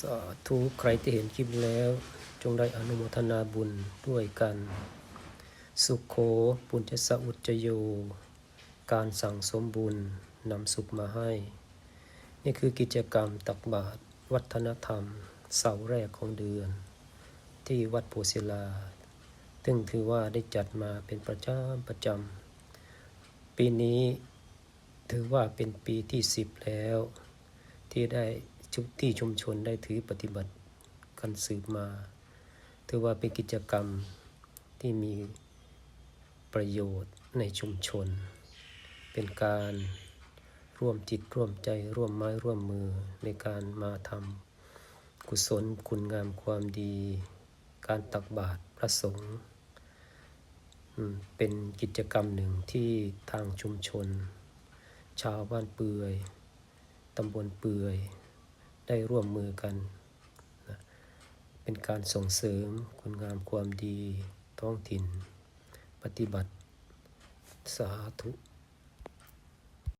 สาธุใครที่เห็นคลิปแล้วจงได้อนุโมทนาบุญด้วยกัน สุขโขปุญญสอุจจโย การสั่งสมบุญนำสุขมาให้ นี่คือกิจกรรมตักบาตรวัฒนธรรมเสาร์แรกของเดือน ที่วัดโพศิลาซึ่งถือว่าได้จัดมาเป็นประจำปีนี้ถือว่าเป็นปีที่10แล้วที่ได้ที่ชุมชนได้ถือปฏิบัติกันสืบมาถือว่าเป็นกิจกรรมที่มีประโยชน์ในชุมชนเป็นการร่วมจิตร่วมใจร่วมไม้ร่วมมือในการมาทำกุศลคุณงามความดีการตักบาตรพระสงฆ์เป็นกิจกรรมหนึ่งที่ทางชุมชนชาวบ้านเปื่อยตำบลเปื่อยได้ร่วมมือกันนะเป็นการส่งเสริมคุณงามความดีท้องถิ่นปฏิบัติสาธุ